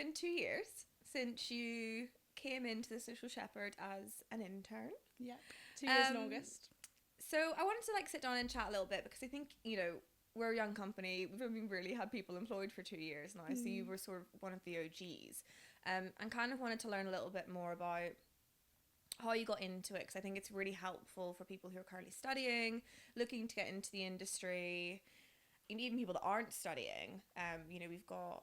been 2 years since you came into the Social Shepherd as an intern. Yep. 2 years in August. So I wanted to like sit down and chat a little bit because I think, you know, we're a young company. We've only really had people employed for 2 years now. So you were sort of one of the OGs. And kind of wanted to learn a little bit more about how you got into it, because I think it's really helpful for people who are currently studying, looking to get into the industry, and even people that aren't studying. You know, we've got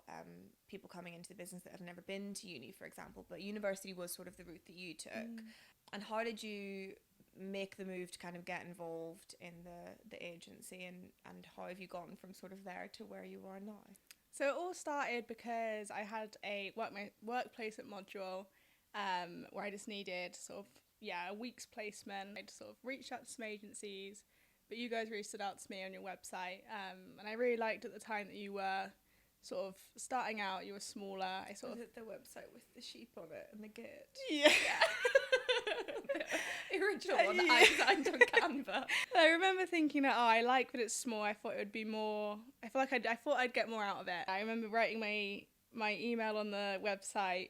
people coming into the business that have never been to uni, for example, but university was sort of the route that you took. And how did you make the move to kind of get involved in the agency, and how have you gotten from sort of there to where you are now? So it all started because I had my work placement module where I just needed sort of, a week's placement. I just sort of reached out to some agencies, but you guys really stood out to me on your website. And I really liked at the time that you were sort of starting out, you were smaller. Was it the website with the sheep on it and the gate? Yeah. The original one that I designed on Canva. I remember thinking that, I like that it's small. I thought it would be more, I thought I'd get more out of it. I remember writing my email on the website,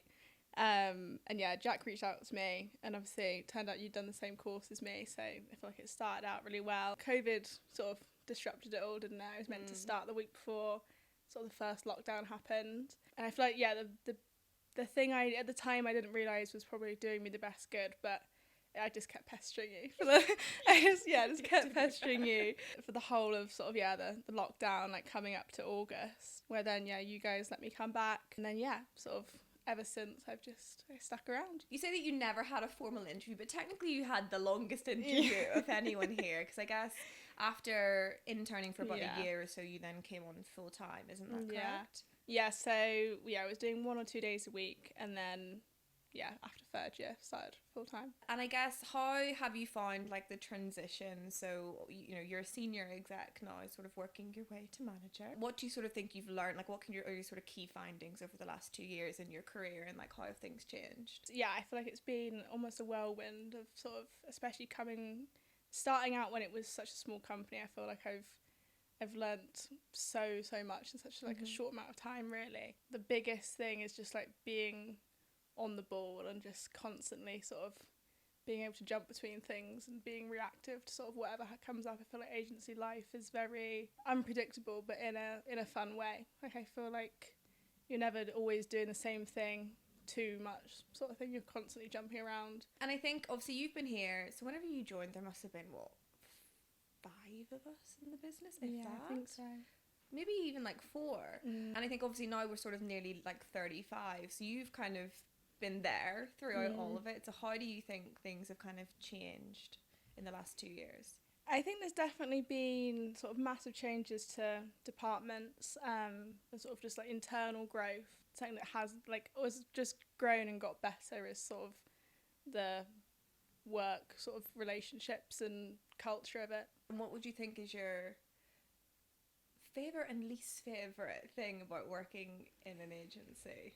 and Jack reached out to me, and obviously it turned out you'd done the same course as me, so I feel like it started out really well. COVID sort of disrupted it all, didn't it? It was meant to start the week before sort of the first lockdown happened, and I feel like the thing I at the time I didn't realise was probably doing me the best good, but I just kept pestering you kept pestering you for the whole of sort of the lockdown, like coming up to August, where then you guys let me come back, and then sort of ever since I stuck around. You say that you never had a formal interview, but technically you had the longest interview of anyone here, because I guess after interning for about a year or so, you then came on full time, isn't that correct? So I was doing 1 or 2 days a week, and then after third year started full time. And I guess, how have you found like the transition? So, you know, you're a senior exec now, sort of working your way to manager. What do you sort of think you've learned? Like, what are your sort of key findings over the last 2 years in your career, and like how have things changed? I feel like it's been almost a whirlwind of sort of, especially starting out when it was such a small company. I feel like I've learnt so much in such like a short amount of time, really. The biggest thing is just like being on the ball and just constantly sort of being able to jump between things and being reactive to sort of whatever comes up. I feel like agency life is very unpredictable, but in a fun way. Like, I feel like you're never always doing the same thing too much, sort of thing. You're constantly jumping around. And I think obviously you've been here, so whenever you joined there must have been 5 of us in the business, if that? I think so. Maybe even like 4. And I think obviously now we're sort of nearly like 35, so you've kind of been there throughout all of it. So how do you think things have kind of changed in the last 2 years? I think there's definitely been sort of massive changes to departments, and sort of just like internal growth. Something that has was just grown and got better is sort of the work sort of relationships and culture of it. And what would you think is your favourite and least favourite thing about working in an agency?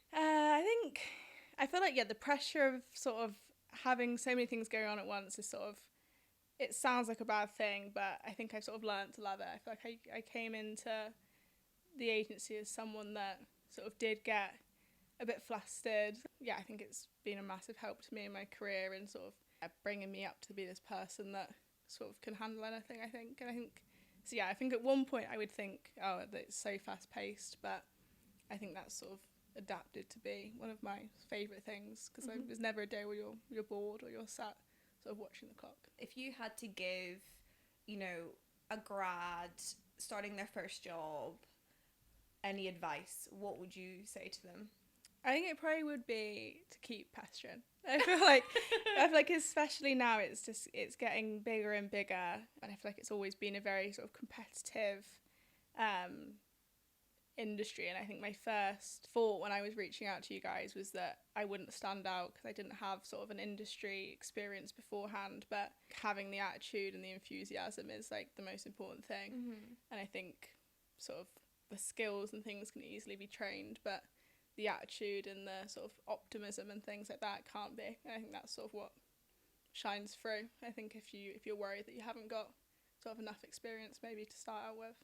I feel like the pressure of sort of having so many things going on at once is sort of, it sounds like a bad thing, but I think I've sort of learned to love it. I feel like I came into the agency as someone that sort of did get a bit flustered. I think it's been a massive help to me in my career, and sort of bringing me up to be this person that sort of can handle anything, I think. And I think, I think at one point I would think, that it's so fast paced, but I think that's sort of adapted to be one of my favourite things, because there's never a day where you're bored or you're sat sort of watching the clock. If you had to give, you know, a grad starting their first job any advice, what would you say to them? I think it probably would be to keep pestering. I feel like especially now it's getting bigger and bigger, and I feel like it's always been a very sort of competitive industry. And I think my first thought when I was reaching out to you guys was that I wouldn't stand out because I didn't have sort of an industry experience beforehand, but having the attitude and the enthusiasm is like the most important thing. And I think sort of the skills and things can easily be trained, but the attitude and the sort of optimism and things like that can't be. And I think that's sort of what shines through. I think if you're worried that you haven't got sort of enough experience maybe to start out with.